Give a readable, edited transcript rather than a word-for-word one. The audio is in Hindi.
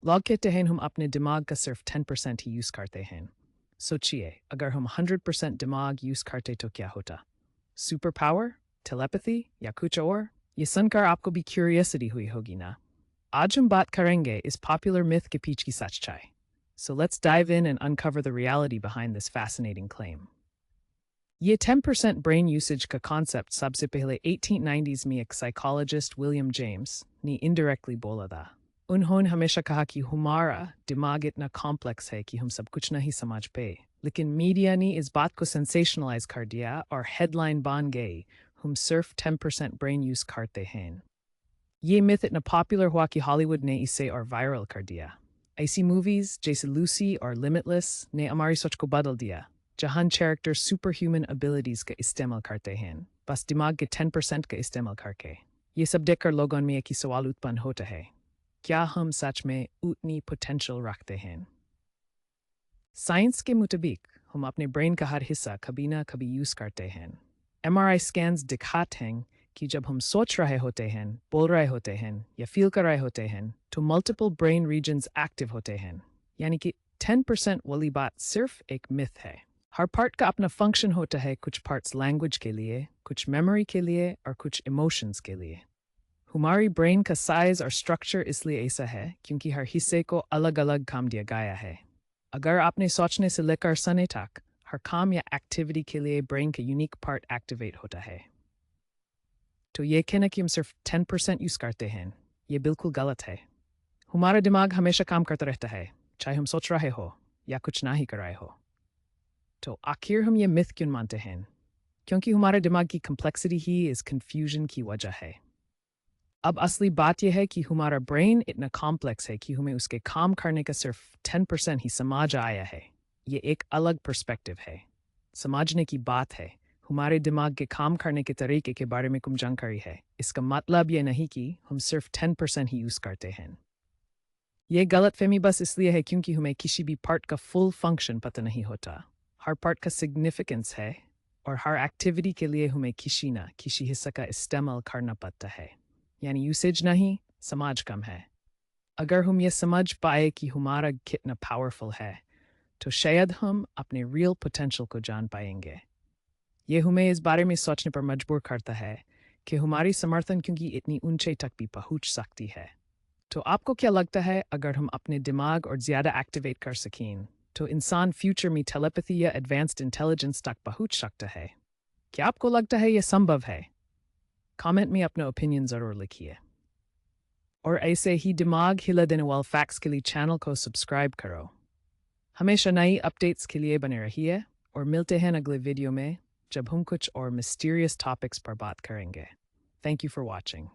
लॉग कहते हैं हम अपने दिमाग का सिर्फ 10% ही यूज़ करते हैं। सोचिए, अगर हम 100% दिमाग यूज़ करते तो क्या होता? सुपर पावर, टेलीपैथी या कुछ और? ये सुनकर आपको भी क्यूरियोसिटी हुई होगी ना? आज हम बात करेंगे इस पॉपुलर मिथ के पीछे की सच्चाई। So let's dive in and uncover the reality behind this fascinating claim. ये 10% brain usage का concept सबसे पहले 1890s में एक psychologist William James ने indirectly बोला था। उन्होंने हमेशा कहा कि हमारा दिमाग इतना कॉम्प्लेक्स है कि हम सब कुछ नहीं समझ पे, लेकिन मीडिया ने इस बात को सेंसेशनलाइज कर दिया और हेडलाइन बन गई, हम सिर्फ 10% ब्रेन यूज करते हैं। ये मिथ इतना पॉपुलर हुआ कि हॉलीवुड ने इसे और वायरल कर दिया। ऐसी मूवीज जैसे लूसी और लिमिटलेस ने हमारी सोच को बदल दिया, जहां कैरेक्टर सुपर ह्यूमन एबिलिटीज का इस्तेमाल करते हैं, बस दिमाग के 10% का इस्तेमाल करके। ये सब देखकर लोगों में एक ही सवाल उत्पन्न होता है, क्या हम सच में उतनी पोटेंशियल रखते हैं? साइंस के मुताबिक हम अपने ब्रेन का हर हिस्सा कभी ना कभी यूज़ करते हैं। एमआरआई स्कैन्स दिखाते हैं कि जब हम सोच रहे होते हैं, बोल रहे होते हैं या फील कर रहे होते हैं, तो मल्टीपल ब्रेन रीजन्स एक्टिव होते हैं। यानी कि 10% वाली बात सिर्फ एक मिथ है। हर पार्ट का अपना फंक्शन होता है, कुछ पार्ट्स लैंग्वेज के लिए, कुछ मेमोरी के लिए और कुछ इमोशंस के लिए। हमारी ब्रेन का साइज और स्ट्रक्चर इसलिए ऐसा है क्योंकि हर हिस्से को अलग अलग काम दिया गया है। अगर आपने सोचने से लेकर सोने तक हर काम या एक्टिविटी के लिए ब्रेन का यूनिक पार्ट एक्टिवेट होता है। तो ये कहना कि हम सिर्फ 10% यूज़ करते हैं, ये बिल्कुल गलत है। हमारा दिमाग हमेशा काम करता रहता है, चाहे हम सोच रहे हो या कुछ ना ही कर रहे हो। तो आखिर हम ये मिथ क्यों मानते हैं? क्योंकि हमारे दिमाग की कम्प्लेक्सिटी ही इस कन्फ्यूजन की वजह है। अब असली बात यह है कि हमारा ब्रेन इतना कॉम्प्लेक्स है कि हमें उसके काम करने का सिर्फ 10% ही समझ आया है। ये एक अलग पर्सपेक्टिव है। समझने की बात है, हमारे दिमाग के काम करने के तरीके के बारे में कम जानकारी है। इसका मतलब ये नहीं कि हम सिर्फ 10% ही यूज़ करते हैं। ये गलतफहमी बस इसलिए है क्योंकि हमें किसी भी पार्ट का फुल फंक्शन पता नहीं होता। हर पार्ट का सिग्निफिकेंस है और हर एक्टिविटी के लिए हमें किसी ना किसी हिस्सा का इस्तेमाल करना पड़ता है। यानी यूसेज नहीं, समझ कम है। अगर हम ये समझ पाए कि हमारा कितना पावरफुल है, तो शायद हम अपने रियल पोटेंशियल को जान पाएंगे। ये हमें इस बारे में सोचने पर मजबूर करता है कि हमारी समर्थन क्योंकि इतनी ऊंचाई तक भी पहुंच सकती है। तो आपको क्या लगता है, अगर हम अपने दिमाग और ज़्यादा एक्टिवेट कर सकें, तो इंसान फ्यूचर में टेलीपैथी या एडवांस्ड इंटेलिजेंस तक पहुंच सकता है? क्या आपको लगता है यह संभव है? कमेंट में अपना ओपिनियन ज़रूर लिखिए। और ऐसे ही दिमाग हिला देने वाले फैक्ट्स के लिए चैनल को सब्सक्राइब करो। हमेशा नई अपडेट्स के लिए बने रहिए और मिलते हैं अगले वीडियो में, जब हम कुछ और मिस्टीरियस टॉपिक्स पर बात करेंगे। Thank you for watching.